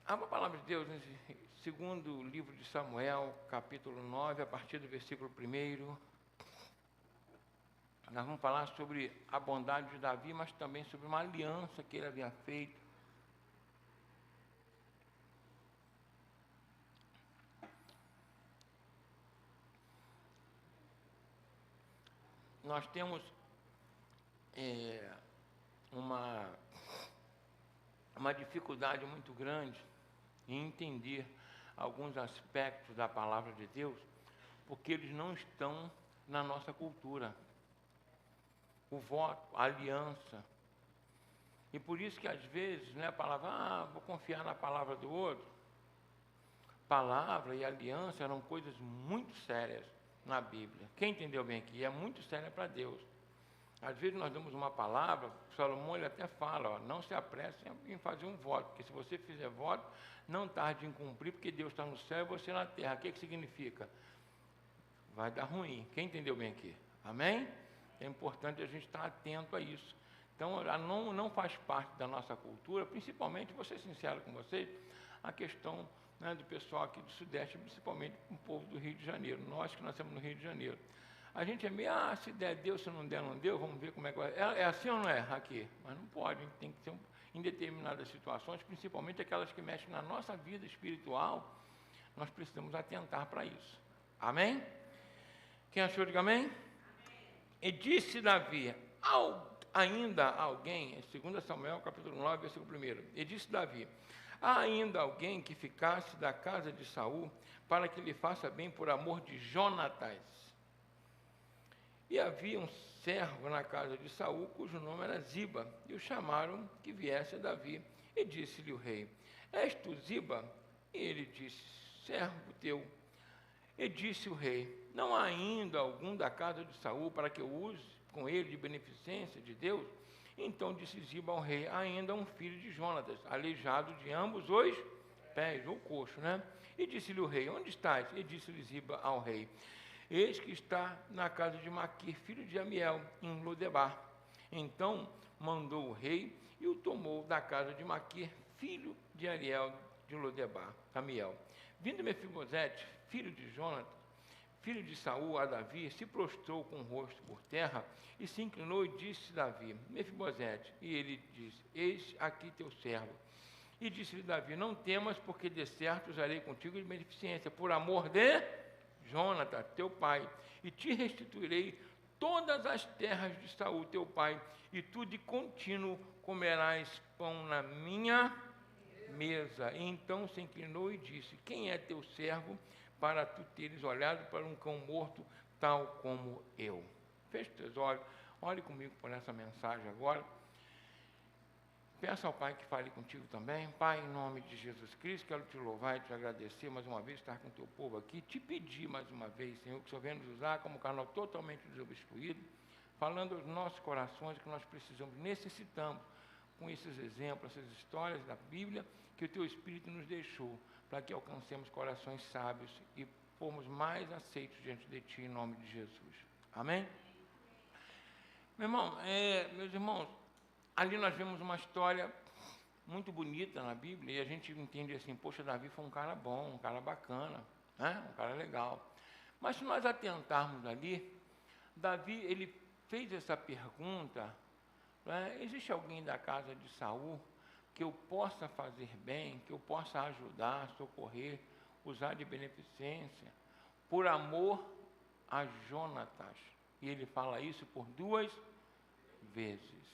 A palavra de Deus, nesse segundo livro de Samuel, capítulo 9, a partir do versículo 1, nós vamos falar sobre a bondade de Davi, mas também sobre uma aliança que ele havia feito. Nós temos uma dificuldade muito grande em entender alguns aspectos da palavra de Deus, porque eles não estão na nossa cultura. O voto, a aliança. E por isso que às vezes, né, a palavra, vou confiar na palavra do outro. Palavra e aliança eram coisas muito sérias na Bíblia. Quem entendeu bem aqui? É muito séria para Deus. Às vezes nós damos uma palavra, Salomão ele até fala, não se apresse em fazer um voto, porque se você fizer voto, não tarde em cumprir, porque Deus está no céu e você na terra. O que significa? Vai dar ruim. Quem entendeu bem aqui? Amém? É importante a gente estar atento a isso. Então, não faz parte da nossa cultura, principalmente, vou ser sincero com vocês, a questão, né, do pessoal aqui do Sudeste, principalmente o povo do Rio de Janeiro, nós que nascemos no Rio de Janeiro. A gente é meio, se der, deu, se não der, não deu, vamos ver como é que vai. É assim ou não é aqui? Mas não pode, tem que ser em determinadas situações, principalmente aquelas que mexem na nossa vida espiritual, nós precisamos atentar para isso. Amém? Quem achou, diga amém? E disse Davi, ainda alguém, em 2 Samuel, capítulo 9, versículo 1, e disse Davi, há ainda alguém que ficasse da casa de Saul, para que lhe faça bem por amor de Jonatas. E havia um servo na casa de Saul, cujo nome era Ziba, e o chamaram que viesse a Davi. E disse-lhe o rei, és tu Ziba? E ele disse, servo teu. E disse o rei, não há ainda algum da casa de Saul para que eu use com ele de beneficência de Deus? Então disse Ziba ao rei, há ainda um filho de Jonatas, aleijado de ambos os pés, ou coxo, né? E disse-lhe o rei, onde estás? E disse-lhe Ziba ao rei, eis que está na casa de Maquir, filho de Amiel, em Lodebar. Então mandou o rei e o tomou da casa de Maquir, filho de Ariel de Lodebar, Amiel. Vindo Mefibosete, filho de Jonatas, filho de Saul, a Davi, se prostrou com o rosto por terra e se inclinou e disse Davi, Mefibosete, e ele disse, eis aqui teu servo. E disse-lhe Davi, não temas, porque de certo usarei contigo de beneficência, por amor de Jonatas, teu pai, e te restituirei todas as terras de Saul, teu pai, e tu de contínuo comerás pão na minha mesa. E então se inclinou e disse, quem é teu servo, para tu teres olhado para um cão morto, tal como eu? Feche teus olhos, olhe comigo por essa mensagem agora. Peça ao Pai que fale contigo também. Pai, em nome de Jesus Cristo, quero te louvar e te agradecer mais uma vez, estar com o teu povo aqui, te pedir mais uma vez, Senhor, que o Senhor venha nos usar como canal totalmente desobstruído, falando aos nossos corações que nós precisamos, necessitamos, com esses exemplos, essas histórias da Bíblia, que o teu Espírito nos deixou, para que alcancemos corações sábios e fomos mais aceitos diante de ti, em nome de Jesus. Amém? Meus irmãos, ali nós vemos uma história muito bonita na Bíblia, e a gente entende assim, poxa, Davi foi um cara bom, um cara bacana, né? Um cara legal. Mas se nós atentarmos ali, Davi, ele fez essa pergunta, né? Existe alguém da casa de Saul que eu possa fazer bem, que eu possa ajudar, socorrer, usar de beneficência, por amor a Jonatas? E ele fala isso por 2 vezes.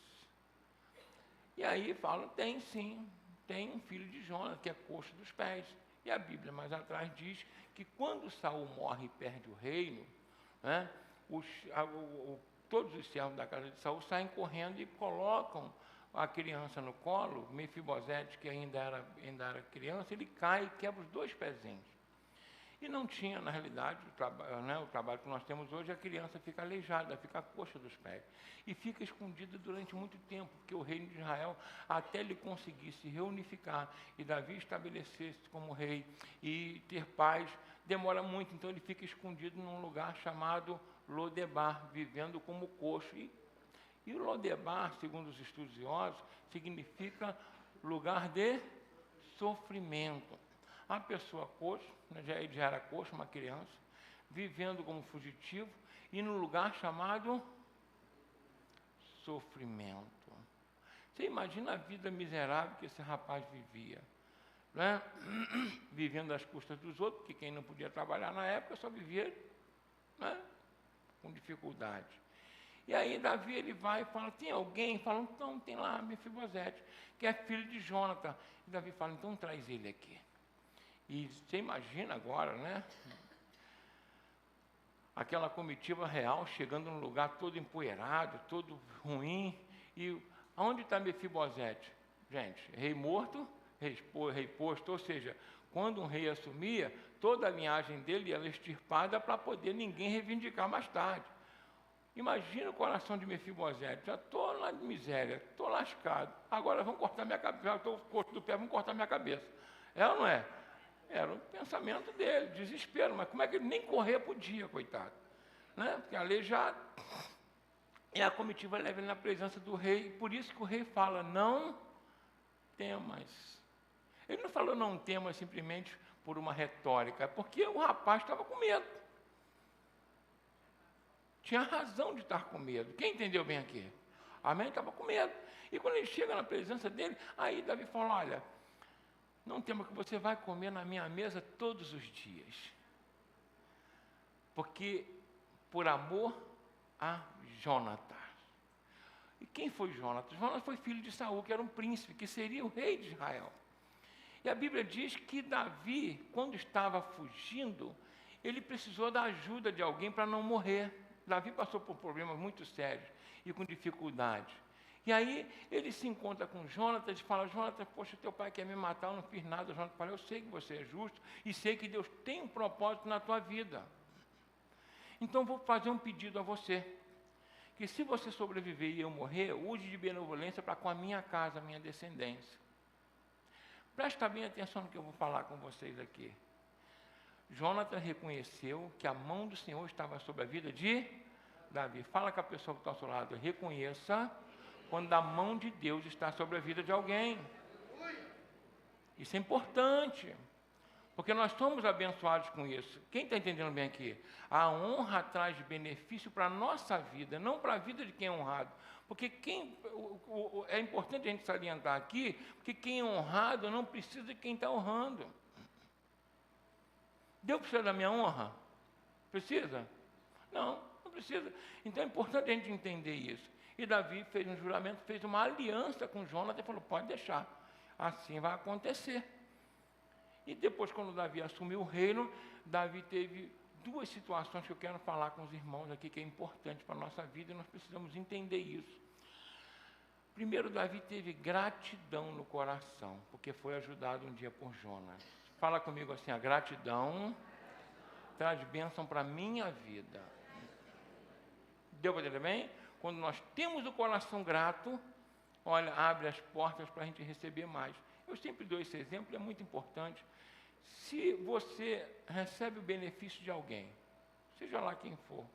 E aí fala, tem sim, tem um filho de Jonatas, que é coxo dos pés. E a Bíblia mais atrás diz que quando Saul morre e perde o reino, né, todos os servos da casa de Saul saem correndo e colocam a criança no colo. Mefibosete, que ainda era criança, ele cai e quebra os 2 pezinhos. E não tinha, na realidade, o trabalho que nós temos hoje, a criança fica aleijada, fica coxa dos pés. E fica escondida durante muito tempo, porque o reino de Israel, até ele conseguir se reunificar e Davi estabelecer-se como rei e ter paz, demora muito. Então ele fica escondido num lugar chamado Lodebar, vivendo como coxo. E o Lodebar, segundo os estudiosos, significa lugar de sofrimento. A pessoa coxa, ele já era coxa, uma criança, vivendo como fugitivo, e num lugar chamado sofrimento. Você imagina a vida miserável que esse rapaz vivia, né? Vivendo às custas dos outros, porque quem não podia trabalhar na época só vivia, né, com dificuldade. E aí Davi ele vai e fala, tem alguém? Fala, então tem lá Mefibosete, que é filho de Jonathan. E Davi fala, então traz ele aqui. E você imagina agora, né? Aquela comitiva real chegando num lugar todo empoeirado, todo ruim. E onde está Mefibosete? Gente, rei morto, rei posto, ou seja, quando um rei assumia, toda a linhagem dele era extirpada para poder ninguém reivindicar mais tarde. Imagina o coração de Mefibosete, já estou na miséria, estou lascado, agora vão cortar minha cabeça, já estou coxo do pé, vão cortar minha cabeça. É ou não é? Era o pensamento dele, desespero, mas como é que ele nem correr podia, coitado? Né? Porque aleijado. E a comitiva leva ele na presença do rei, por isso que o rei fala, não temas. Ele não falou não temas simplesmente por uma retórica, porque o rapaz estava com medo. Tinha razão de estar com medo. Quem entendeu bem aqui? Amém? Estava com medo. E quando ele chega na presença dele, aí Davi fala, olha, não tema que você vai comer na minha mesa todos os dias. Porque por amor a Jonathan. E quem foi Jonathan? Jonathan foi filho de Saul, que era um príncipe, que seria o rei de Israel. E a Bíblia diz que Davi, quando estava fugindo, ele precisou da ajuda de alguém para não morrer. Davi passou por problemas muito sérios e com dificuldade. E aí ele se encontra com Jonathan e fala, Jonathan, poxa, teu pai quer me matar, eu não fiz nada. Jonathan fala, eu sei que você é justo e sei que Deus tem um propósito na tua vida. Então vou fazer um pedido a você, que se você sobreviver e eu morrer, use de benevolência para com a minha casa, a minha descendência. Presta bem atenção no que eu vou falar com vocês aqui. Jonathan reconheceu que a mão do Senhor estava sobre a vida de Davi. Fala com a pessoa que está ao seu lado, reconheça quando a mão de Deus está sobre a vida de alguém. Isso é importante, porque nós somos abençoados com isso. Quem está entendendo bem aqui? A honra traz benefício para a nossa vida, não para a vida de quem é honrado. Porque é importante a gente salientar aqui, porque quem é honrado não precisa de quem está honrando. Deus precisa da minha honra? Precisa? Não, não precisa. Então é importante a gente entender isso. E Davi fez um juramento, fez uma aliança com Jonathan e falou, pode deixar, assim vai acontecer. E depois, quando Davi assumiu o reino, Davi teve duas situações que eu quero falar com os irmãos aqui, que é importante para a nossa vida, e nós precisamos entender isso. Primeiro, Davi teve gratidão no coração, porque foi ajudado um dia por Jonas. Fala comigo assim, a gratidão traz bênção para a minha vida. Deu para entender bem? Quando nós temos o coração grato, olha, abre as portas para a gente receber mais. Eu sempre dou esse exemplo, é muito importante. Se você recebe o benefício de alguém, seja lá quem for,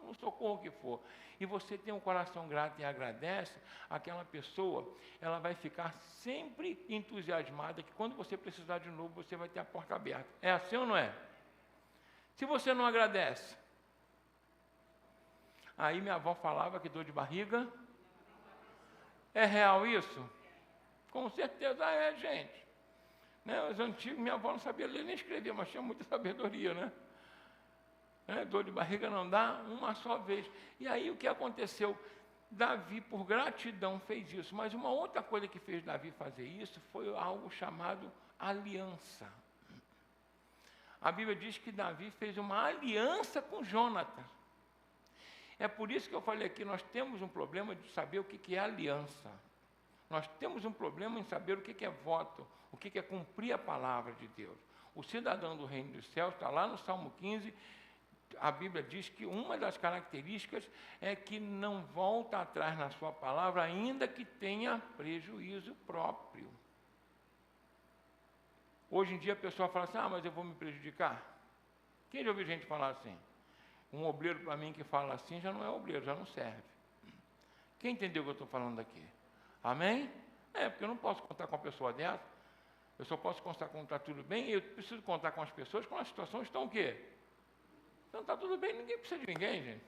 no socorro que for, e você tem um coração grato e agradece, aquela pessoa, ela vai ficar sempre entusiasmada que quando você precisar de novo, você vai ter a porta aberta. É assim ou não é? Se você não agradece, aí minha avó falava que dor de barriga, é real isso? Com certeza é, gente. Né? Os antigos, minha avó não sabia ler nem escrever, mas tinha muita sabedoria, né? Dor de barriga não dá uma só vez. E aí o que aconteceu? Davi, por gratidão, fez isso. Mas uma outra coisa que fez Davi fazer isso foi algo chamado aliança. A Bíblia diz que Davi fez uma aliança com Jonathan. É por isso que eu falei aqui, nós temos um problema de saber o que é aliança. Nós temos um problema em saber o que é voto, o que é cumprir a palavra de Deus. O cidadão do reino dos céus está lá no Salmo 15, a Bíblia diz que uma das características é que não volta atrás na sua palavra, ainda que tenha prejuízo próprio. Hoje em dia a pessoa fala assim, mas eu vou me prejudicar. Quem já ouviu gente falar assim? Um obreiro para mim que fala assim já não é obreiro, já não serve. Quem entendeu o que eu estou falando aqui? Amém? Porque eu não posso contar com uma pessoa dessa. Eu só posso contar quando está tudo bem, e eu preciso contar com as pessoas quando as situações estão o quê? Então está tudo bem, ninguém precisa de ninguém, gente.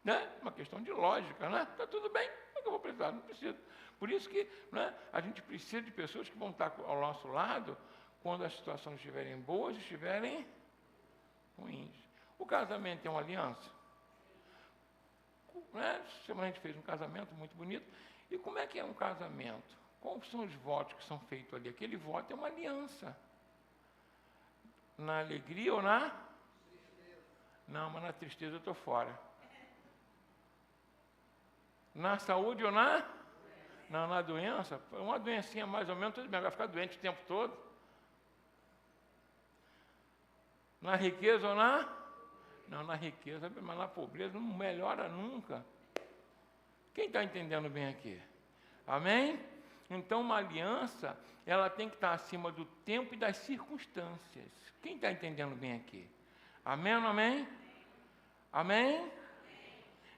Né? Uma questão de lógica, né? Está tudo bem, por que eu vou precisar? Não preciso. Por isso que, né, a gente precisa de pessoas que vão estar ao nosso lado quando as situações estiverem boas e estiverem ruins. O casamento é uma aliança. Né? Essa semana a gente fez um casamento muito bonito. E como é que é um casamento? Quais são os votos que são feitos ali? Aquele voto é uma aliança. Na alegria ou na? Não, mas na tristeza eu estou fora. Na saúde ou na? Não, na doença. Uma doencinha mais ou menos, tudo bem, vai ficar doente o tempo todo. Na riqueza ou na? Não, na riqueza, mas na pobreza não melhora nunca. Quem está entendendo bem aqui? Amém? Então, uma aliança, ela tem que estar acima do tempo e das circunstâncias. Quem está entendendo bem aqui? Amém ou não amém? Amém?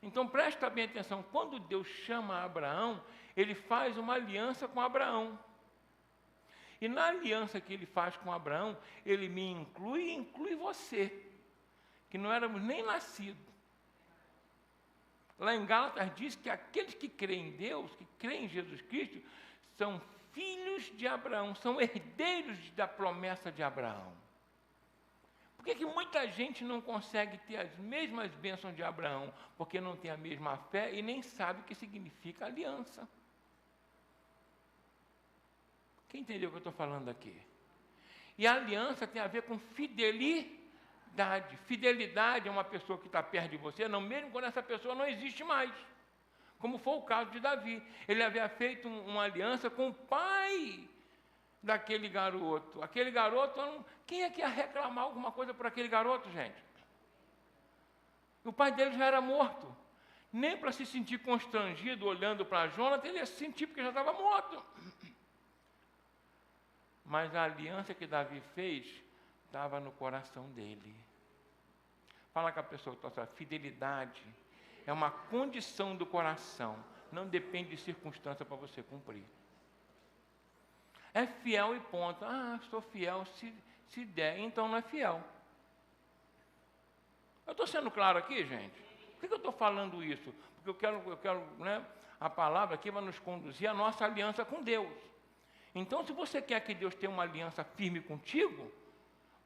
Então, presta bem atenção. Quando Deus chama Abraão, Ele faz uma aliança com Abraão. E na aliança que Ele faz com Abraão, Ele me inclui e inclui você, que não éramos nem nascidos. Lá em Gálatas diz que aqueles que creem em Deus, que creem em Jesus Cristo, são filhos de Abraão, são herdeiros da promessa de Abraão. Por que muita gente não consegue ter as mesmas bênçãos de Abraão? Porque não tem a mesma fé e nem sabe o que significa aliança. Quem entendeu o que eu estou falando aqui? E a aliança tem a ver com fidelidade. Fidelidade é uma pessoa que está perto de você, não mesmo quando essa pessoa não existe mais. Como foi o caso de Davi. Ele havia feito uma aliança com o pai daquele garoto. Aquele garoto, quem é que ia reclamar alguma coisa por aquele garoto, gente? O pai dele já era morto. Nem para se sentir constrangido olhando para Jonathan, ele ia se sentir porque já estava morto. Mas a aliança que Davi fez estava no coração dele. Fala com a pessoa que está, fidelidade é uma condição do coração, não depende de circunstância para você cumprir. É fiel e ponto. Ah, sou fiel se der, então não é fiel. Eu estou sendo claro aqui, gente? Por que eu estou falando isso? Porque eu quero, né, a palavra aqui vai nos conduzir à nossa aliança com Deus. Então, se você quer que Deus tenha uma aliança firme contigo,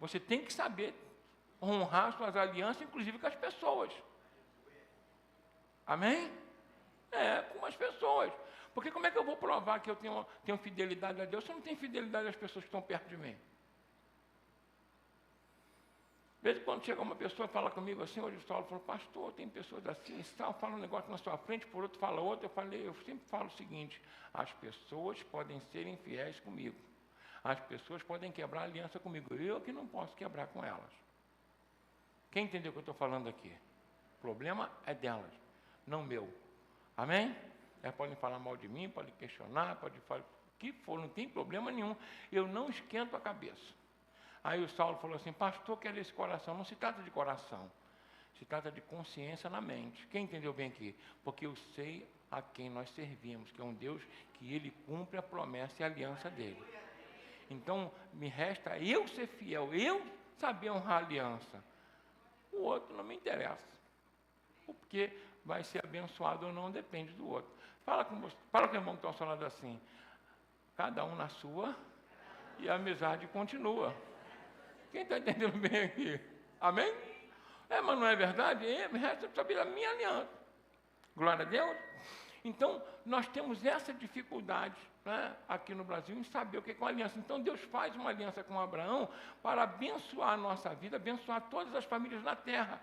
você tem que saber honrar suas alianças, inclusive com as pessoas. Amém? Com as pessoas. Porque como é que eu vou provar que eu tenho fidelidade a Deus se eu não tenho fidelidade às pessoas que estão perto de mim? De vez em quando chega uma pessoa e fala comigo assim, hoje o Saulo falou, pastor, tem pessoas assim, fala um negócio na sua frente, por outro fala outro. Eu sempre falo o seguinte, as pessoas podem ser infiéis comigo. As pessoas podem quebrar aliança comigo. Eu que não posso quebrar com elas. Quem entendeu o que eu estou falando aqui? O problema é delas, não meu. Amém? Elas podem falar mal de mim, podem questionar, podem falar o que for, não tem problema nenhum. Eu não esquento a cabeça. Aí o Saulo falou assim, pastor, quero esse coração. Não se trata de coração, se trata de consciência na mente. Quem entendeu bem aqui? Porque eu sei a quem nós servimos, que é um Deus que Ele cumpre a promessa e a aliança dEle. Então, me resta eu ser fiel, eu saber honrar a aliança. O outro não me interessa. Porque vai ser abençoado ou não, depende do outro. Fala com o irmão que está falando assim. Cada um na sua e a amizade continua. Quem está entendendo bem aqui? Amém? Mas não é verdade? Me resta saber a minha aliança. Glória a Deus. Então, nós temos essa dificuldade, né, aqui no Brasil em saber o que é uma aliança. Então, Deus faz uma aliança com Abraão para abençoar a nossa vida, abençoar todas as famílias na terra.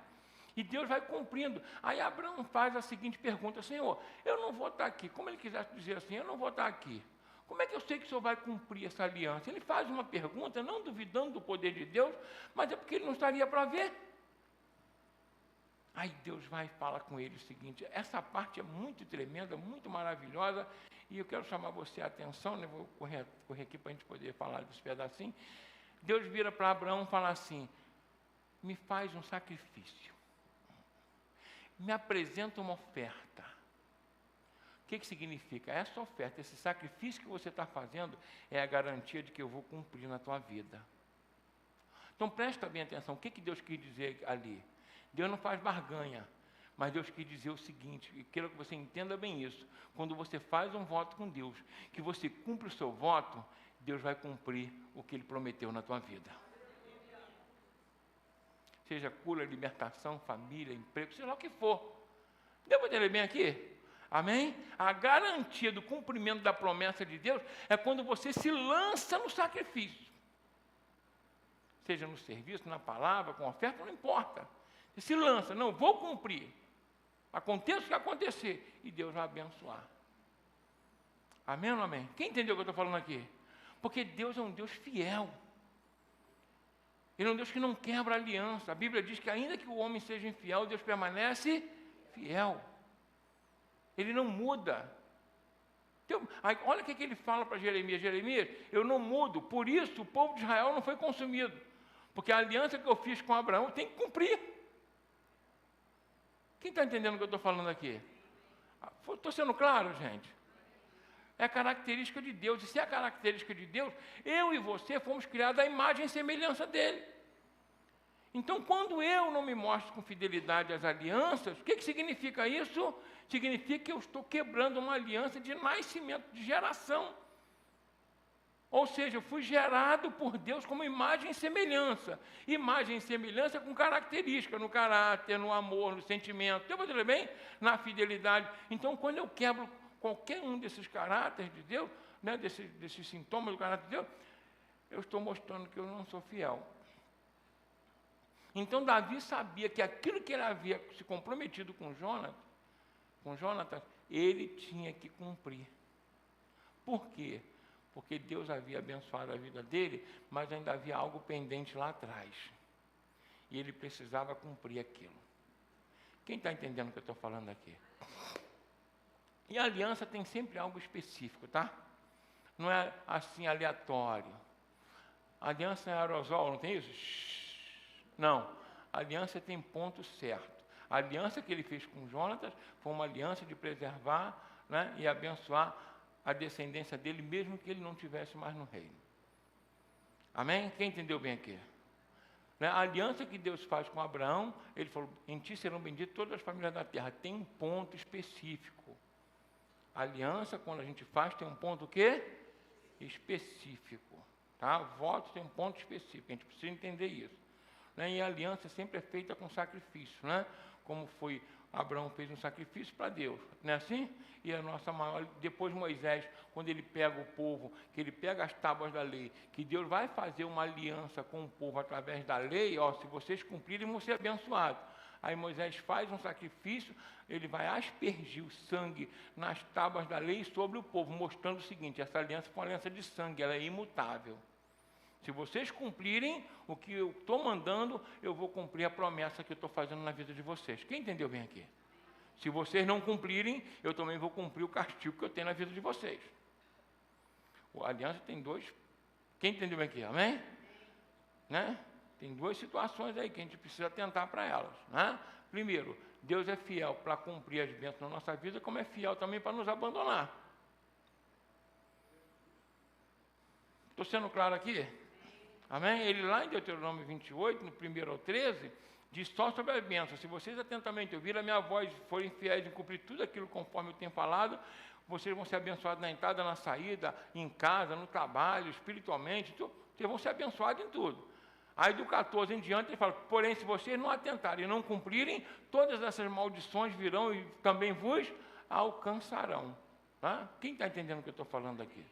E Deus vai cumprindo. Aí Abraão faz a seguinte pergunta, Senhor, eu não vou estar aqui. Como ele quisesse dizer assim, eu não vou estar aqui. Como é que eu sei que o Senhor vai cumprir essa aliança? Ele faz uma pergunta, não duvidando do poder de Deus, mas é porque ele não estaria para ver. Aí Deus vai e fala com ele o seguinte, essa parte é muito tremenda, muito maravilhosa, e eu quero chamar você a atenção, né? Vou correr aqui para a gente poder falar desse pedacinho. Deus vira para Abraão e fala assim, me faz um sacrifício, me apresenta uma oferta. O que significa? Essa oferta, esse sacrifício que você está fazendo é a garantia de que eu vou cumprir na tua vida. Então presta bem atenção, o que Deus quis dizer ali? Deus não faz barganha, mas Deus quis dizer o seguinte, e quero que você entenda bem isso. Quando você faz um voto com Deus, que você cumpre o seu voto, Deus vai cumprir o que Ele prometeu na tua vida. Seja cura, libertação, família, emprego, seja lá o que for. Deu para entender bem aqui? Amém? A garantia do cumprimento da promessa de Deus é quando você se lança no sacrifício. Seja no serviço, na palavra, com oferta, não importa. Você se lança, não, vou cumprir. Aconteça o que acontecer. E Deus vai abençoar. Amém ou não amém? Quem entendeu o que eu estou falando aqui? Porque Deus é um Deus fiel. Ele é um Deus que não quebra aliança. A Bíblia diz que ainda que o homem seja infiel, Deus permanece fiel. Ele não muda. Então, olha o que ele fala para Jeremias. Jeremias, eu não mudo, por isso o povo de Israel não foi consumido. Porque a aliança que eu fiz com Abraão tem que cumprir. Quem está entendendo o que eu estou falando aqui? Estou sendo claro, gente? É a característica de Deus. E se é a característica de Deus, eu e você fomos criados à imagem e semelhança dele. Então, quando eu não me mostro com fidelidade às alianças, o que significa isso? Significa que eu estou quebrando uma aliança de nascimento, de geração. Ou seja, eu fui gerado por Deus como imagem e semelhança. Imagem e semelhança com característica, no caráter, no amor, no sentimento. Eu vou dizer bem? Na fidelidade. Então, quando eu quebro qualquer um desses caráteres de Deus, né, desses sintomas do caráter de Deus, eu estou mostrando que eu não sou fiel. Então, Davi sabia que aquilo que ele havia se comprometido com Jonatas, ele tinha que cumprir. Por quê? Porque Deus havia abençoado a vida dele, mas ainda havia algo pendente lá atrás. E ele precisava cumprir aquilo. Quem está entendendo o que eu estou falando aqui? E a aliança tem sempre algo específico, tá? Não é assim aleatório. A aliança é aerosol, não tem isso? Não, a aliança tem ponto certo. A aliança que ele fez com Jonatas foi uma aliança de preservar, né, e abençoar a descendência dele, mesmo que ele não estivesse mais no reino. Amém? Quem entendeu bem aqui? Né? A aliança que Deus faz com Abraão, ele falou, em ti serão benditas todas as famílias da terra. Tem um ponto específico. A aliança, quando a gente faz, tem um ponto o quê? Específico. Tá? O voto tem um ponto específico, a gente precisa entender isso. Né? E a aliança sempre é feita com sacrifício, né? Como foi, Abraão fez um sacrifício para Deus, não é assim? E a nossa maior, depois Moisés, quando ele pega o povo, que ele pega as tábuas da lei, que Deus vai fazer uma aliança com o povo através da lei, ó, se vocês cumprirem, vão ser abençoados. Aí Moisés faz um sacrifício, ele vai aspergir o sangue nas tábuas da lei sobre o povo, mostrando o seguinte, essa aliança foi uma aliança de sangue, ela é imutável. Se vocês cumprirem o que eu estou mandando, eu vou cumprir a promessa que eu estou fazendo na vida de vocês. Quem entendeu bem aqui? Se vocês não cumprirem, eu também vou cumprir o castigo que eu tenho na vida de vocês. A aliança tem dois. Quem entendeu bem aqui? Amém? Né? Tem duas situações aí que a gente precisa atentar para elas. Né? Primeiro, Deus é fiel para cumprir as bênçãos na nossa vida, como é fiel também para nos abandonar. Estou sendo claro aqui? Amém? Ele lá em Deuteronômio 28, no 1 ao 13, diz só sobre as bênçãos. Se vocês atentamente ouvirem a minha voz e forem fiéis em cumprir tudo aquilo conforme eu tenho falado, vocês vão ser abençoados na entrada, na saída, em casa, no trabalho, espiritualmente, vocês vão ser abençoados em tudo. Aí do 14 em diante ele fala, porém se vocês não atentarem e não cumprirem, todas essas maldições virão e também vos alcançarão. Tá? Quem está entendendo o que eu estou falando aqui?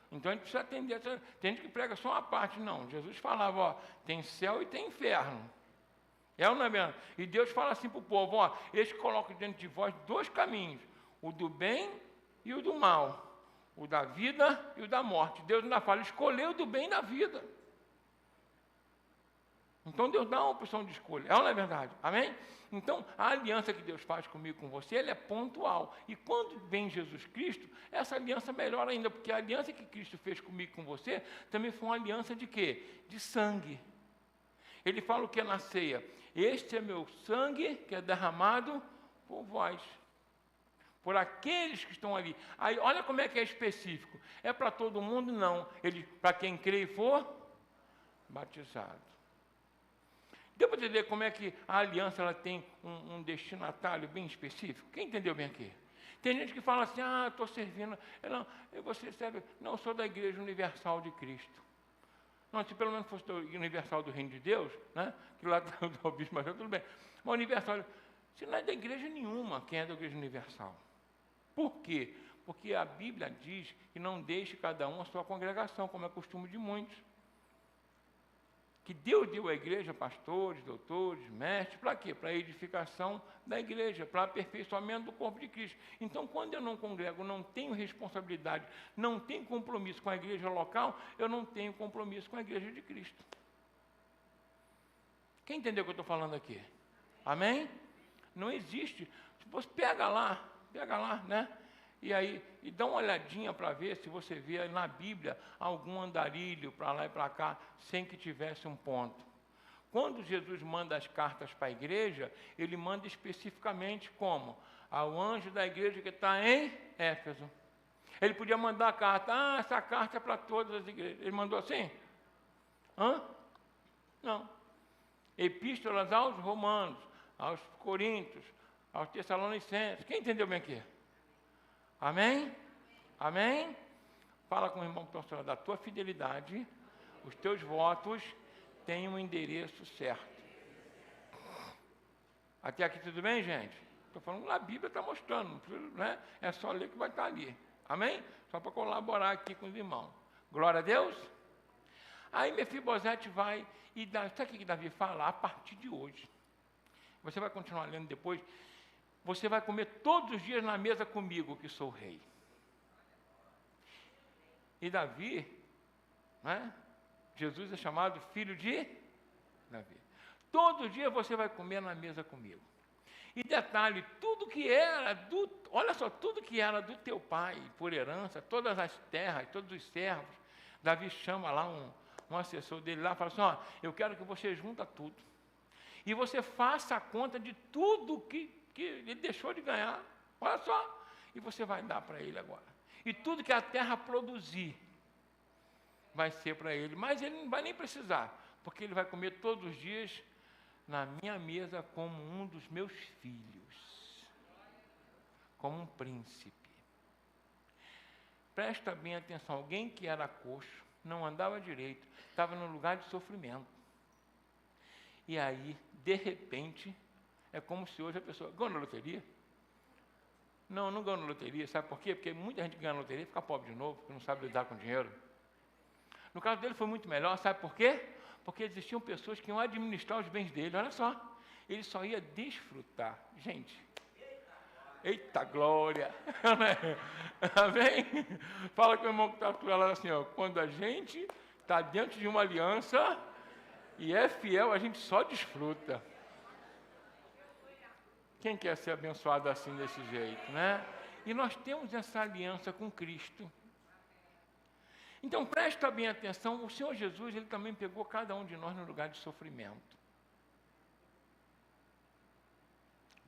Então a gente precisa atender. Tem gente que prega só uma parte, não. Jesus falava, ó, tem céu e tem inferno. É ou não é mesmo? E Deus fala assim para o povo, ó, eles colocam diante de vós dois caminhos, o do bem e o do mal, o da vida e o da morte. Deus ainda fala, escolheu o do bem e da vida. Então Deus dá uma opção de escolha, é ou não é verdade? Amém? Então, a aliança que Deus faz comigo e com você, ela é pontual. E quando vem Jesus Cristo, essa aliança melhora ainda, porque a aliança que Cristo fez comigo e com você, também foi uma aliança de quê? De sangue. Ele fala o que é na ceia? Este é meu sangue que é derramado por vós. por aqueles que estão ali. Aí, olha como é que é específico. É para todo mundo? Não. Ele, para quem crê e for batizado. Deu para entender como é que a aliança ela tem um destinatário bem específico? Quem entendeu bem aqui? Tem gente que fala assim, estou servindo. Você serve? Não, eu sou da Igreja Universal de Cristo. Não, se pelo menos fosse da Universal do Reino de Deus, né? Que lá está o bispo, mas tudo bem. Mas Universal, se não é da igreja nenhuma, quem é da Igreja Universal? Por quê? Porque a Bíblia diz que não deixe cada um a sua congregação, como é costume de muitos. Que Deus deu à igreja pastores, doutores, mestres, para quê? Para a edificação da igreja, para aperfeiçoamento do corpo de Cristo. Então, quando eu não congrego, não tenho responsabilidade, não tenho compromisso com a igreja local, eu não tenho compromisso com a igreja de Cristo. Quem entendeu o que eu estou falando aqui? Amém? Não existe. Você pega lá, né? E aí, e dá uma olhadinha para ver se você vê na Bíblia algum andarilho para lá e para cá, sem que tivesse um ponto. Quando Jesus manda as cartas para a igreja, ele manda especificamente como? Ao anjo da igreja que está em Éfeso. Ele podia mandar a carta, essa carta é para todas as igrejas. Ele mandou assim? Não. Epístolas aos Romanos, aos Coríntios, aos Tessalonicenses. Quem entendeu bem aqui? Amém? Amém? Fala com o irmão que está da tua fidelidade, os teus votos têm um endereço certo. Até aqui tudo bem, gente? Estou falando, a Bíblia está mostrando, né? É só ler que vai estar ali. Amém? Só para colaborar aqui com os irmãos. Glória a Deus. Aí Mefibosete vai e dá, sabe o que Davi fala? A partir de hoje. Você vai continuar lendo depois. Você vai comer todos os dias na mesa comigo, que sou rei. E Davi, né? Jesus é chamado filho de Davi. Todo dia você vai comer na mesa comigo. E detalhe, tudo que era olha só, tudo que era do teu pai, por herança, todas as terras, todos os servos, Davi chama lá um assessor dele lá e fala assim, eu quero que você junta tudo. E você faça a conta de tudo que ele deixou de ganhar, olha só, e você vai dar para ele agora. E tudo que a terra produzir vai ser para ele, mas ele não vai nem precisar, porque ele vai comer todos os dias na minha mesa como um dos meus filhos, como um príncipe. Presta bem atenção, alguém que era coxo, não andava direito, estava num lugar de sofrimento. E aí, de repente, é como se hoje a pessoa ganha na loteria. Não ganha na loteria, sabe por quê? Porque muita gente ganha na loteria e fica pobre de novo, porque não sabe lidar com dinheiro. No caso dele foi muito melhor, sabe por quê? Porque existiam pessoas que iam administrar os bens dele, olha só. Ele só ia desfrutar. Gente, eita glória! Amém? Fala com o irmão que está lá assim, quando a gente está dentro de uma aliança e é fiel, a gente só desfruta. Quem quer ser abençoado assim, desse jeito, né? E nós temos essa aliança com Cristo. Então, presta bem atenção, o Senhor Jesus, Ele também pegou cada um de nós no lugar de sofrimento.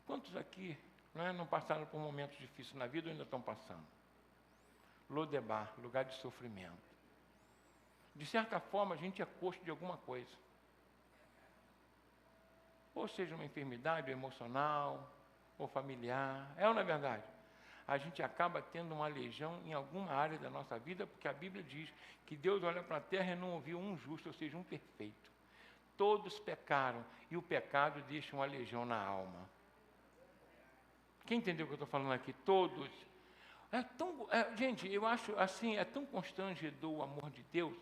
Quantos aqui não passaram por momentos difíceis na vida ou ainda estão passando? Lodebar, lugar de sofrimento. De certa forma, a gente é coxo de alguma coisa. Ou seja, uma enfermidade emocional, ou familiar. É ou não é verdade? A gente acaba tendo uma legião em alguma área da nossa vida, porque a Bíblia diz que Deus olha para a terra e não ouviu um justo, ou seja, um perfeito. Todos pecaram, e o pecado deixa uma legião na alma. Quem entendeu o que eu estou falando aqui? Todos. Gente, eu acho assim, é tão constrangedor o amor de Deus,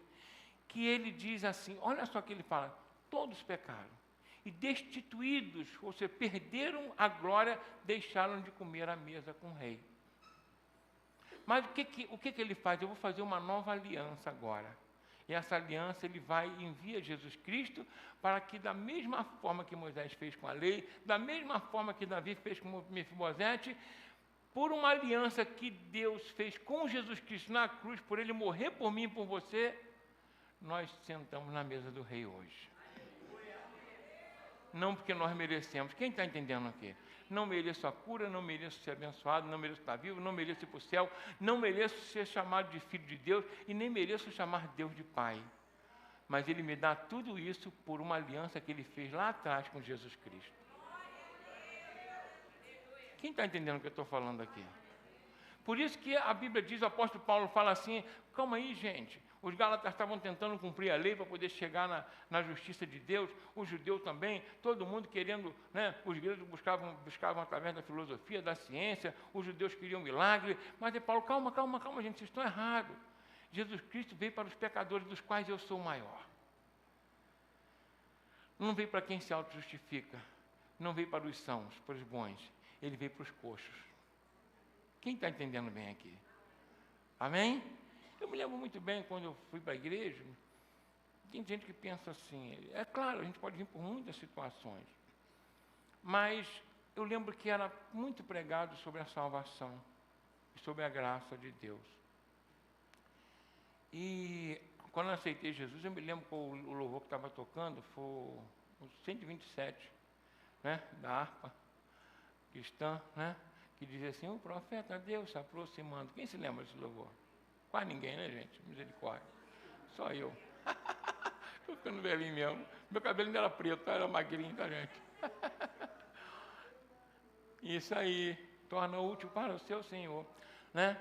que Ele diz assim, olha só o que Ele fala, todos pecaram. E destituídos, ou seja, perderam a glória, deixaram de comer à mesa com o rei. Mas o que ele faz? Eu vou fazer uma nova aliança agora. E essa aliança ele envia Jesus Cristo para que da mesma forma que Moisés fez com a lei, da mesma forma que Davi fez com Mefibosete, por uma aliança que Deus fez com Jesus Cristo na cruz, por ele morrer por mim e por você, nós sentamos na mesa do rei hoje. Não porque nós merecemos. Quem está entendendo aqui? não mereço a cura, não mereço ser abençoado, não mereço estar vivo, não mereço ir para o céu, não mereço ser chamado de filho de Deus e nem mereço chamar Deus de Pai. Mas Ele me dá tudo isso por uma aliança que Ele fez lá atrás com Jesus Cristo. Quem está entendendo o que eu estou falando aqui? Por isso que a Bíblia diz, o apóstolo Paulo fala assim, calma aí, gente, os gálatas estavam tentando cumprir a lei para poder chegar na justiça de Deus, o judeu também, todo mundo querendo, né, os gregos buscavam através da filosofia, da ciência, os judeus queriam milagre, mas é Paulo, calma, gente, vocês estão errados. Jesus Cristo veio para os pecadores, dos quais eu sou o maior. Não veio para quem se auto-justifica, não veio para os sãos, para os bons, Ele veio para os coxos. Quem está entendendo bem aqui? Amém? Eu me lembro muito bem quando eu fui para a igreja, tem gente que pensa assim, é claro, a gente pode vir por muitas situações, mas eu lembro que era muito pregado sobre a salvação, sobre a graça de Deus. E quando eu aceitei Jesus, eu me lembro que o louvor que estava tocando foi o 127, né, da harpa cristã, né, que dizia assim, o profeta Deus se aproximando. Quem se lembra desse louvor? Quase ninguém, né, gente? Misericórdia. Só eu. Estou ficando velhinho mesmo. Meu cabelo ainda era preto, era magrinho, tá, gente? Isso aí, torna útil para o seu Senhor, né?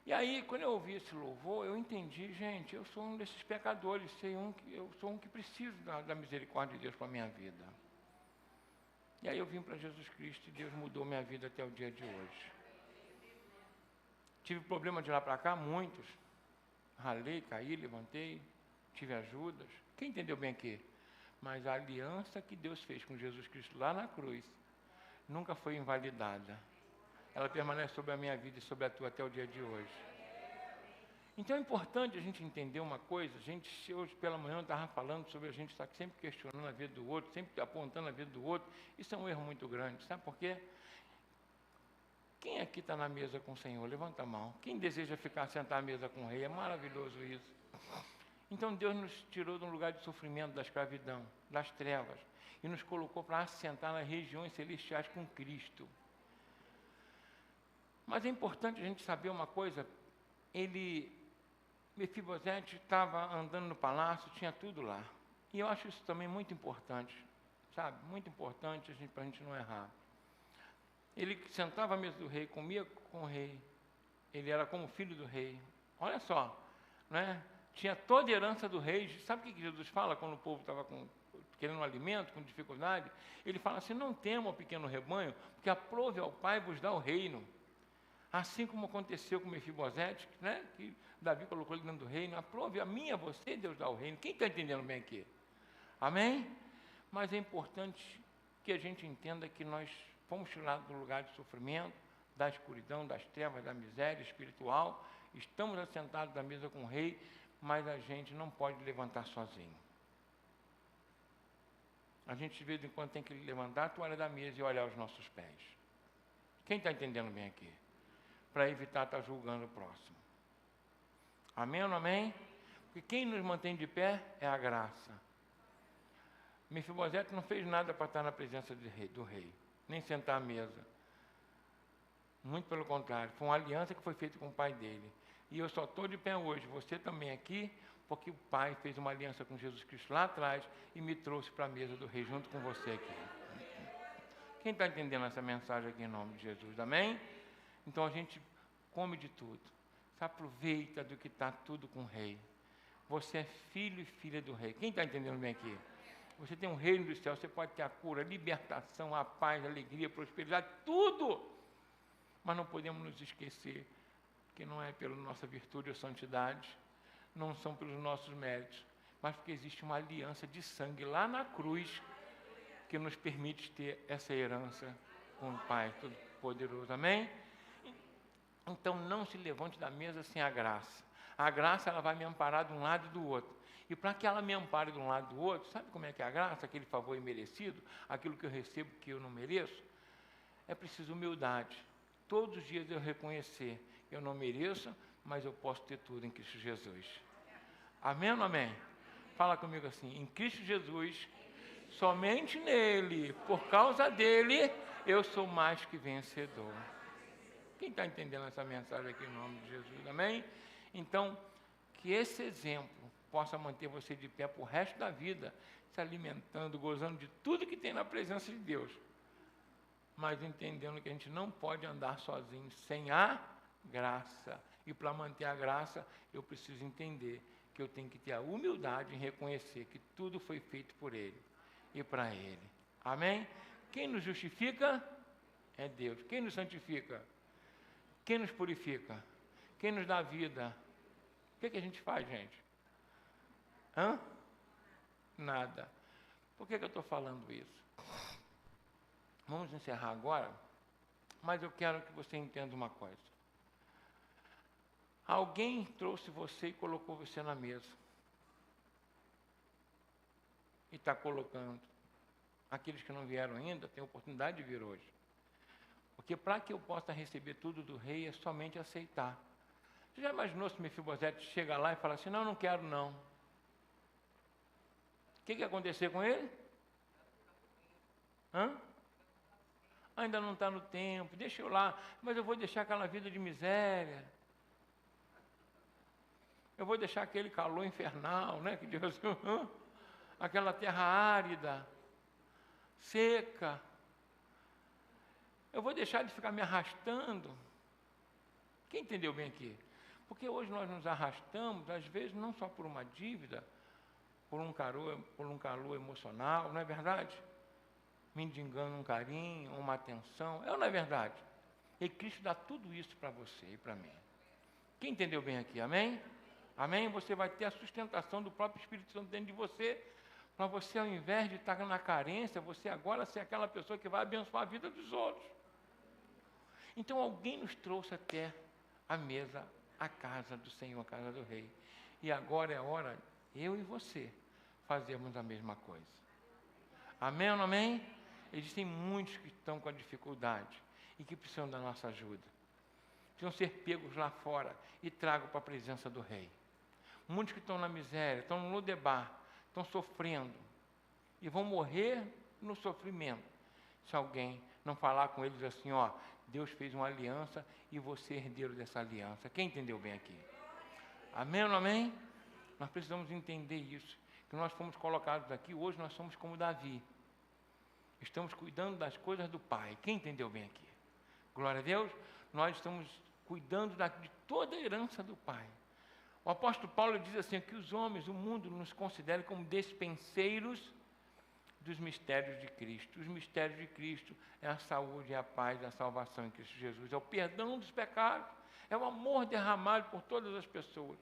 E aí, quando eu ouvi esse louvor, eu entendi, gente, eu sou um desses pecadores, eu sou um que preciso da misericórdia de Deus para a minha vida. E aí eu vim para Jesus Cristo e Deus mudou minha vida até o dia de hoje. Tive problema de lá para cá, muitos. Ralei, caí, levantei, tive ajudas. Quem entendeu bem aqui? Mas a aliança que Deus fez com Jesus Cristo lá na cruz nunca foi invalidada. Ela permanece sobre a minha vida e sobre a tua até o dia de hoje. Então é importante a gente entender uma coisa. Hoje pela manhã eu estava falando sobre a gente estar sempre questionando a vida do outro, sempre apontando a vida do outro. Isso é um erro muito grande, sabe por quê? Quem aqui está na mesa com o Senhor? Levanta a mão. Quem deseja ficar sentado à mesa com o Rei? É maravilhoso isso. Então Deus nos tirou de um lugar de sofrimento, da escravidão, das trevas, e nos colocou para assentar nas regiões celestiais com Cristo. Mas é importante a gente saber uma coisa, Mefibosete estava andando no palácio, tinha tudo lá. E eu acho isso também muito importante, sabe? Muito importante para a gente não errar. Ele sentava à mesa do rei, comia com o rei. Ele era como filho do rei. Olha só, né? Tinha toda a herança do rei. Sabe o que Jesus fala quando o povo estava querendo um alimento, com dificuldade? Ele fala assim, não temam, pequeno rebanho, porque aprove ao Pai vos dar o reino. Assim como aconteceu com Mefibosete, né? Que Davi colocou ele dentro do reino. Aprove a mim, a você, Deus dá o reino. Quem está entendendo bem aqui? Amém? Mas é importante que a gente entenda que nós fomos tirados do lugar de sofrimento, da escuridão, das trevas, da miséria espiritual. Estamos assentados à mesa com o rei, mas a gente não pode levantar sozinho. A gente de vez em quando tem que levantar a toalha da mesa e olhar os nossos pés. Quem está entendendo bem aqui? Para evitar estar julgando o próximo. Amém ou não amém? Porque quem nos mantém de pé é a graça. Mefibosete não fez nada para estar na presença do rei, nem sentar à mesa. Muito pelo contrário, foi uma aliança que foi feita com o pai dele. E eu só estou de pé hoje, você também aqui, porque o Pai fez uma aliança com Jesus Cristo lá atrás e me trouxe para a mesa do rei junto com você aqui. Quem está entendendo essa mensagem aqui em nome de Jesus? Amém? Então a gente come de tudo. Se aproveita do que está tudo com o rei. Você é filho e filha do rei. Quem está entendendo bem aqui? Você tem um reino do céu, você pode ter a cura, a libertação, a paz, a alegria, a prosperidade, tudo. Mas não podemos nos esquecer que não é pela nossa virtude ou santidade, não são pelos nossos méritos, mas porque existe uma aliança de sangue lá na cruz que nos permite ter essa herança com o Pai Todo-Poderoso. Amém? Então não se levante da mesa sem a graça. A graça ela vai me amparar de um lado e do outro. E para que ela me ampare de um lado e do outro, sabe como é que é a graça? Aquele favor imerecido, aquilo que eu recebo que eu não mereço? É preciso humildade. Todos os dias eu reconhecer, eu não mereço, mas eu posso ter tudo em Cristo Jesus. Amém ou não amém? Fala comigo assim, em Cristo Jesus, somente nele, por causa dele, Eu sou mais que vencedor. Quem está entendendo essa mensagem aqui em nome de Jesus? Amém? Então, que esse exemplo possa manter você de pé para o resto da vida, se alimentando, gozando de tudo que tem na presença de Deus, mas entendendo que a gente não pode andar sozinho sem a graça. E para manter a graça, eu preciso entender que eu tenho que ter a humildade em reconhecer que tudo foi feito por Ele e para Ele. Amém? Quem nos justifica é Deus. Quem nos santifica? Quem nos purifica? Quem nos dá vida? O que a gente faz, gente? Nada. Por que eu estou falando isso? Vamos encerrar agora, mas eu quero que você entenda uma coisa. Alguém trouxe você e colocou você na mesa. E está colocando. Aqueles que não vieram ainda têm a oportunidade de vir hoje. Porque para que eu possa receber tudo do rei é somente aceitar. Você já imaginou se Mefibosete chega lá e fala assim, não quero não. O que ia acontecer com ele? Ainda não está no tempo, deixa eu lá, mas eu vou deixar aquela vida de miséria. Eu vou deixar aquele calor infernal, né? Que Deus, aquela terra árida, seca. Eu vou deixar de ficar me arrastando. Quem entendeu bem aqui? Porque hoje nós nos arrastamos, às vezes, não só por uma dívida, por um calor emocional, não é verdade? Mendigando um carinho, uma atenção, não é verdade? E Cristo dá tudo isso para você e para mim. Quem entendeu bem aqui? Amém? Amém? Você vai ter a sustentação do próprio Espírito Santo dentro de você, para você, ao invés de estar na carência, você agora ser aquela pessoa que vai abençoar a vida dos outros. Então, alguém nos trouxe até a mesa, a casa do Senhor, a casa do Rei. E agora é hora, eu e você, fazermos a mesma coisa. Amém ou não amém? Existem muitos que estão com a dificuldade e que precisam da nossa ajuda. Precisam ser pegos lá fora e tragos para a presença do Rei. Muitos que estão na miséria, estão no Lodebar, estão sofrendo e vão morrer no sofrimento. Se alguém não falar com eles assim, Deus fez uma aliança e você é herdeiro dessa aliança. Quem entendeu bem aqui? Amém ou não amém? Nós precisamos entender isso, que nós fomos colocados aqui, hoje nós somos como Davi. Estamos cuidando das coisas do Pai. Quem entendeu bem aqui? Glória a Deus. Nós estamos cuidando de toda a herança do Pai. O apóstolo Paulo diz assim, que os homens, o mundo, nos considera como despenseiros dos mistérios de Cristo. Os mistérios de Cristo é a saúde, é a paz, é a salvação em Cristo Jesus. É o perdão dos pecados. É o amor derramado por todas as pessoas.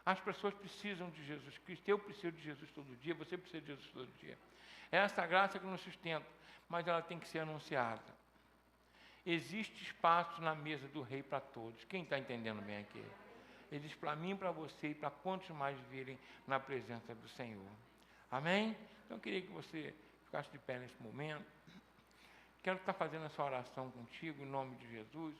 As pessoas precisam de Jesus Cristo. Eu preciso de Jesus todo dia. Você precisa de Jesus todo dia. É essa graça que nos sustenta, mas ela tem que ser anunciada. Existe espaço na mesa do Rei para todos. Quem está entendendo bem aqui? Existe para mim, para você e para quantos mais virem na presença do Senhor. Amém? Então eu queria que você ficasse de pé nesse momento. Quero estar fazendo essa oração contigo, em nome de Jesus.